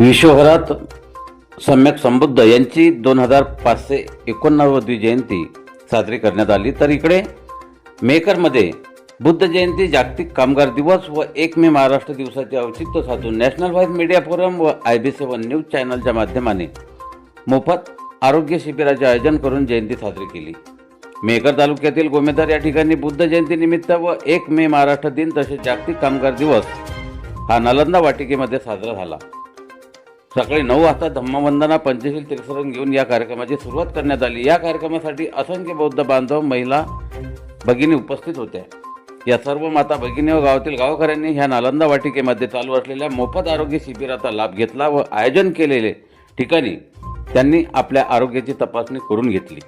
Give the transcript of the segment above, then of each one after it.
विश्वभरात सम्यक संबुद्ध यांची 2589वी जयंती साजरी करण्यात आली। तर इकडे मेकरमध्ये बुद्ध जयंती, जागतिक कामगार दिवस व 1 मे महाराष्ट्र दिवसाचे औचित्य साधून नॅशनल व्हॉइस मीडिया फोरम व IB7 न्यूज चॅनलच्या माध्यमाने मोफत आरोग्य शिबिराचे आयोजन करून जयंती साजरी केली। मेकर तालुक्यातील गोमेधार या ठिकाणी बुद्ध जयंतीनिमित्त व 1 मे महाराष्ट्र दिन तसेच जागतिक कामगार दिवस हा नालंदा वाटिकेमध्ये साजरा झाला। सकाळी 9 वाजता धम्मवंदना पंचशील त्रिसरण घेऊन या कार्यक्रमाची सुरुवात करण्यात आली। या कार्यक्रमासाठी असंख्य बौद्ध बांधव, महिला भगिनी उपस्थित होत्या। या सर्व माता भगिनी व गावातील गावकऱ्यांनी ह्या नालंदा वाटिकेमध्ये चालू असलेल्या मोफत आरोग्य शिबिराचा लाभ घेतला व आयोजन केलेले ठिकाणी त्यांनी आपल्या आरोग्याची तपासणी करून घेतली।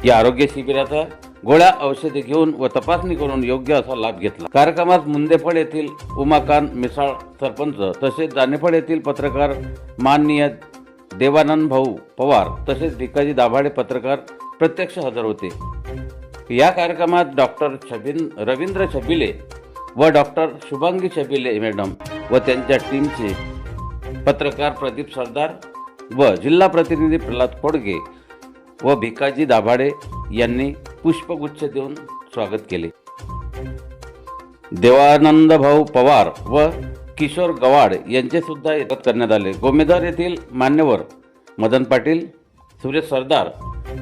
या आरोग्य शिबिराचा गोळ्या औषधे घेऊन व तपासणी करून योग्य असा लाभ घेतला। कार्यक्रमात मुंदेफळ येथील उमाकांत मिसाळ सरपंच तसेच जानेफळ येथील पत्रकार माननीय देवानंद भाऊ पवार तसेच भिकाजी दाभाडे पत्रकार प्रत्यक्ष हजर होते। या कार्यक्रमात डॉक्टर रवींद्र छबिले व डॉक्टर शुभांगी छबिले मॅडम व त्यांच्या टीमचे पत्रकार प्रदीप सरदार व जिल्हा प्रतिनिधी प्रल्हाद खोडगे व भिकाजी दाभाडे यांनी पुष्पगुच्छ देऊन स्वागत केले। देवानंद भाऊ पवार व किशोर गवाड यांचे सुद्धा स्वागत करण्यात आले। गोमेधार येथील मान्यवर मदन पाटील, सुरेश सरदार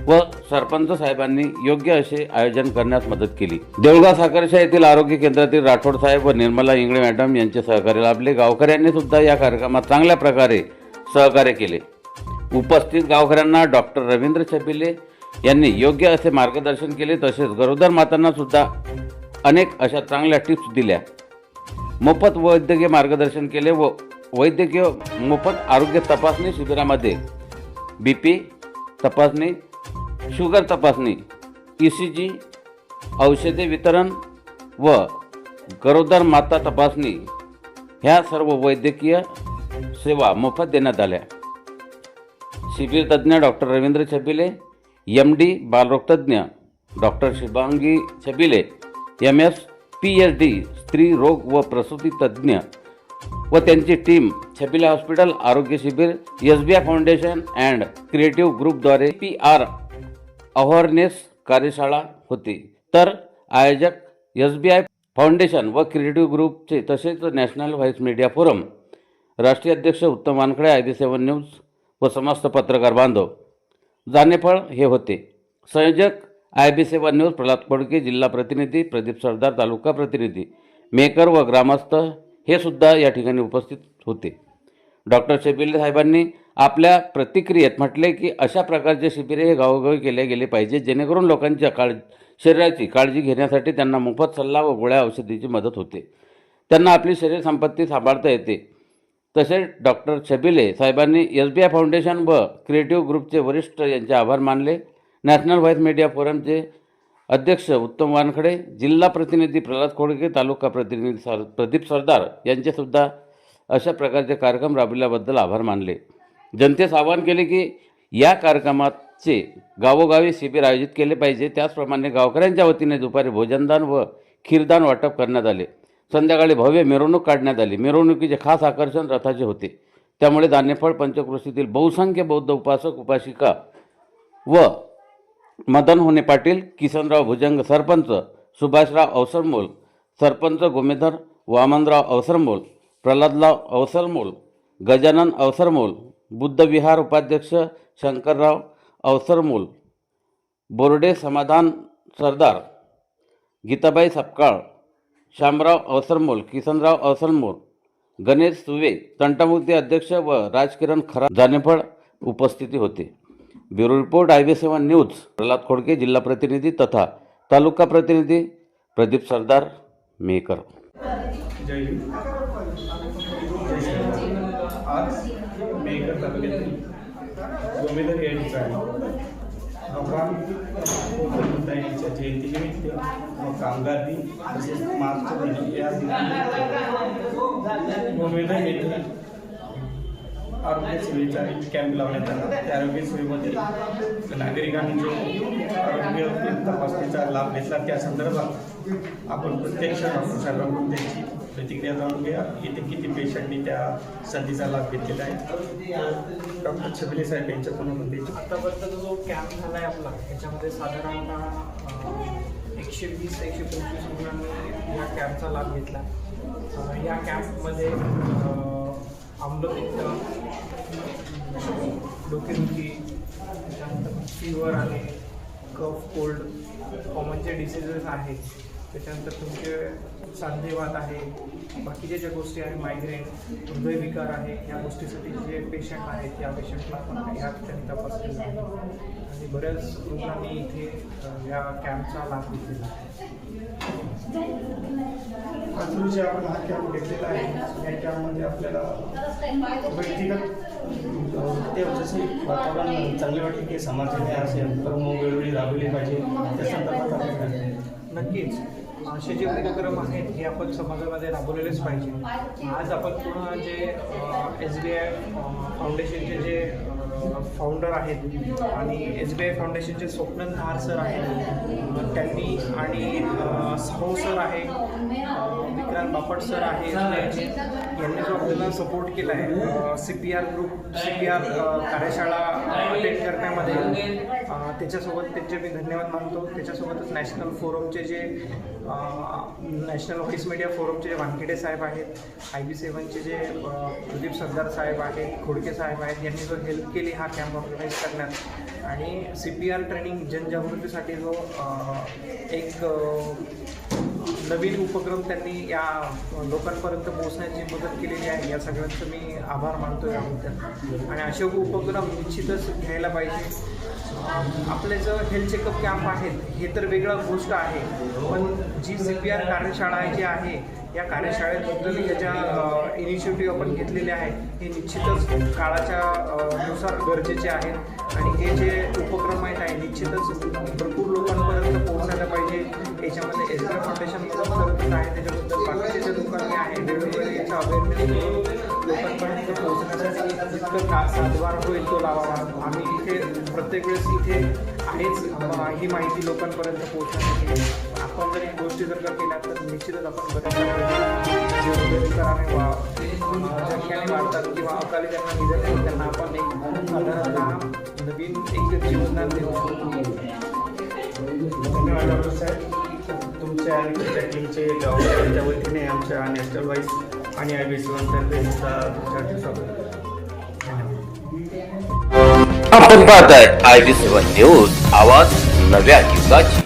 व सरपंच साहेबांनी योग्य असे आयोजन करण्यास मदत केली। देऊळगाव साखरशा येथील आरोग्य केंद्रातील राठोड साहेब व निर्मला इंगळे मॅडम यांचे सहकार्य लाभले। गावकऱ्यांनी सुद्धा या कार्यक्रमात चांगल्या प्रकारे सहकार्य केले। उपस्थित गावकऱ्यांना डॉक्टर रवींद्र छबिले यांनी योग्य असे मार्गदर्शन केले। तसेच गरोदर मातांना सुद्धा अनेक अशा चांगल्या टिप्स दिल्या। मोफत वैद्यकीय मार्गदर्शन केले व वैद्यकीय मोफत आरोग्य तपासणी शिबिरामध्ये BP तपासणी, शुगर तपासणी, ECG, औषधे वितरण व गरोदर माता तपासणी ह्या सर्व वैद्यकीय सेवा मोफत देण्यात आल्या। शिबिर तज्ञ डॉक्टर रवींद्र छबिले, MD बालरोगतज्ञ doctor Shubhangi Chhabile, MS PhD स्त्री रोग व प्रसूती तज्ञ व त्यांची टीम छबिले हॉस्पिटल आरोग्य शिबिर SBI फाउंडेशन अँड क्रिएटिव्ह ग्रुपद्वारे PR अवेअरनेस कार्यशाळा होती। तर आयोजक SBI फाउंडेशन व क्रिएटिव्ह ग्रुपचे तसेच नॅशनल व्हॉइस मीडिया फोरम राष्ट्रीय अध्यक्ष उत्तम वानखडे, IB7 न्यूज व समस्त पत्रकार बांधव जानेफळ हे होते। संयोजक IB7 न्यूज प्रल्हाद खोडके, जिल्हा प्रतिनिधी प्रदीप सरदार, तालुका प्रतिनिधी मेकर व ग्रामस्थ हे सुद्धा या ठिकाणी उपस्थित होते। डॉक्टर छबिले साहेबांनी आपल्या प्रतिक्रियेत म्हटले की अशा प्रकारचे शिबिरे हे गावोगावी केले गेले पाहिजे, जेणेकरून लोकांच्या शरीराची काळजी घेण्यासाठी त्यांना मोफत सल्ला व गोळ्या औषधीची मदत होते, त्यांना आपली शरीर संपत्ती सांभाळता येते। तसेच डॉक्टर छबिले साहेबांनी SBI फाउंडेशन व क्रिएटिव्ह ग्रुपचे वरिष्ठ यांचे आभार मानले। नॅशनल व्हॉइस मीडिया फोरमचे अध्यक्ष उत्तम वानखडे, जिल्हा प्रतिनिधी प्रल्हाद खोडके, तालुका प्रतिनिधी प्रदीप सरदार यांचे सुद्धा अशा प्रकारचे कार्यक्रम राबविल्याबद्दल आभार मानले। जनतेस आवाहन केले की या कार्यक्रमाचे गावोगावी शिबिर आयोजित केले पाहिजे। त्याचप्रमाणे गावकऱ्यांच्या वतीने दुपारी भोजनदान व खीरदान वाटप करण्यात आले। संध्याकाळी भव्य मिरवणूक काढण्यात आली। मिरवणुकीचे खास आकर्षण रथाचे होते। त्यामुळे दानेफळ पंचक्रोशीतील बहुसंख्य बौद्ध उपासक उपासिका व मदन होने पाटील, किसनराव भुजंग सरपंच, सुभाषराव अवसरमोल सरपंच गोमेधार, वामनराव अवसरमोल, प्रल्हादराव अवसरमोल, गजानन अवसरमोल, बुद्ध विहार उपाध्यक्ष शंकरराव अवसरमोल, बोर्डे समाधान सरदार, गीताबाई सपकाळ, शामराव अवसरमोल, किसनराव अवसरमोल, गणेश सुवे तंटामुक्ती अध्यक्ष व राजकिरण खरा जानेफळ उपस्थिती होते। Bureau report IB7 news Pralhad Khodke, जिल्हा प्रतिनिधी तथा तालुका प्रतिनिधी प्रदीप सरदार, मेकर। आज मेकर तालुक्यातील गोमेधार या ठिकाणी भगवान बुद्ध यांच्या जयंतीनिमित्त व कामगार दिन तसेच मार्च महिने या दिनानिमित्त गोमेधार येथे आरोग्य सेवेचा एक कॅम्प लावण्यात आला। त्या आरोग्य सेवेमध्ये नागरिकांनी जो आरोग्य तपासणीचा लाभ घेतला त्या संदर्भात आपण प्रत्यक्ष डॉक्टर साहेबांकडून त्यांची प्रतिक्रिया जाणून घ्या. इथे किती पेशंटनी त्या संधीचा लाभ घेतलेला आहे. डॉक्टर छबिले साहेब यांच्याकडून आपण त्याची आतापर्यंत जो कॅम्प झाला आहे आपला त्याच्यामध्ये साधारणतः 120 ते 125 रुग्णांनी या कॅम्पचा लाभ घेतला. या कॅम्पमध्ये आम्लपित्त, डोकेदुखी, त्याच्यानंतर फीवर आहे, कफ, कोल्ड, कॉमन जे डिसीजेस आहेत, त्याच्यानंतर तुमचे सांधेवात आहे, बाकीच्या ज्या गोष्टी आहे, मायग्रेन, हृदयविकार आहे, या गोष्टीसाठी जे पेशंट आहेत त्या पेशंटला पण या ठिकाणी तपासलेलं आहे आणि बऱ्याच रुग्णांनी इथे या कॅम्पचा लाभ घेतलेला आहे. अजून जे आपण हा कॅम्प घेतलेला आहे या कॅम्पमध्ये आपल्याला व्यक्तिगत ते जसे वातावरण चांगले वाटते की समाजाने असेल तर मग वेळोवेळी राबवले पाहिजे त्या संदर्भात आपण काय? नक्कीच असे जे उपक्रम आहेत हे आपण समाजामध्ये राबवलेलेच पाहिजे. आज आपण पूर्ण जे SBI फाउंडेशनचे जे फाउंडर आहेत आणि SBI फाउंडेशनचे स्वप्नन धार सर आहेत, त्यांनी आणि साहू सर आहे, विक्रांत बापट सर आहे, यांनी जो आपल्याला सपोर्ट केला आहे CPR ग्रुप, CPR कार्यशाळा अटेंड करण्यामध्ये, त्याच्यासोबत त्यांचे मी धन्यवाद मानतो. त्याच्यासोबतच नॅशनल फोरमचे जे नॅशनल व्हॉइस मीडिया फोरमचे जे वानखेडे साहेब आहेत, IB7चे जे प्रदीप सरदार साहेब आहेत, खोडके साहेब आहेत, यांनी जो हेल्प केली हा कॅम्प ऑर्गनाईज करण्यात आणि CPR ट्रेनिंग जनजागृतीसाठी जो एक नवीन उपक्रम त्यांनी या लोकांपर्यंत पोहोचण्याची मदत केलेली आहे. या सगळ्यांचं मी आभार मानतो याबद्दल आणि असे उपक्रम निश्चितच घ्यायला पाहिजे. आपले जो हेल्थ चेकअप कॅम्प आहेत हे तर वेगळं गोष्ट आहे, पण जी CPR कार्यशाळा जी आहे या कार्यशाळेबद्दल या ज्या इनिशिएटिव्ह आपण घेतलेले आहेत हे निश्चितच काळाच्या नुसार गरजेचे आहेत आणि हे जे उपक्रम आहेत आहे निश्चितच भरपूर लोकांपर्यंत पोहोचायला पाहिजे. याच्यामध्ये SBI फाउंडेशन मदत करत आहे, त्याच्याबद्दल बाकीचे जे लोकांनी आहे वेळोवेळी याचा अवेअरनेस करून लोकांपर्यंत पोहोचण्यासाठी जितकं सातबार होईल तो लावावा. आम्ही इथे प्रत्येक वेळेस इथे आहेच ही माहिती लोकांपर्यंत पोहोचण्यासाठी. आपण जर एक गोष्टी जर का केल्या तर निश्चितच आपण बऱ्याच जे हृदयविकाराने संख्याने वाढतात किंवा अकाली त्यांना निधन त्यांना आपण एक साधारणतः नवीन एक जीवनात देऊ शकतो. धन्यवाद डॉक्टर साहेब. तुमच्या आणि तुमच्या टीमचे गावच्या वतीने आमच्या नॅशनल व्हॉइस आणि IB7 तर्फे सुद्धा तुमच्या स्वागत. आपण पाहताय IB7 न्यूज, आवाज नव्या युगाची.